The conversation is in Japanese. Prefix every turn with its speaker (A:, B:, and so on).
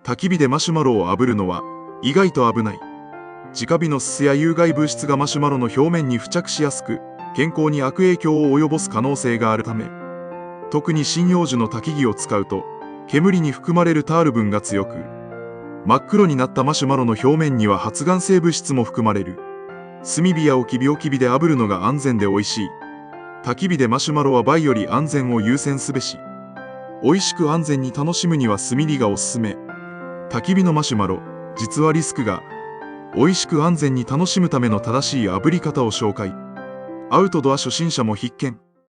A: 焚き火でマシュマロを炙るのは意外と危ない。直火のすすや有害物質がマシュマロの表面に付着しやすく、健康に悪影響を及ぼす可能性があるため、特に針葉樹の焚き木を使うと、煙に含まれるタール分が強く、真っ黒になったマシュマロの表面には発がん性物質も含まれる。炭火や置き火で炙るのが安全で美味しい。焚き火でマシュマロは倍より安全を優先すべし。美味しく安全に楽しむには炭火がおすすめ。焚き火のマシュマロ、実はリスクが。美味しく安全に楽しむための正しい炙り方を紹介。アウトドア初心者も必見。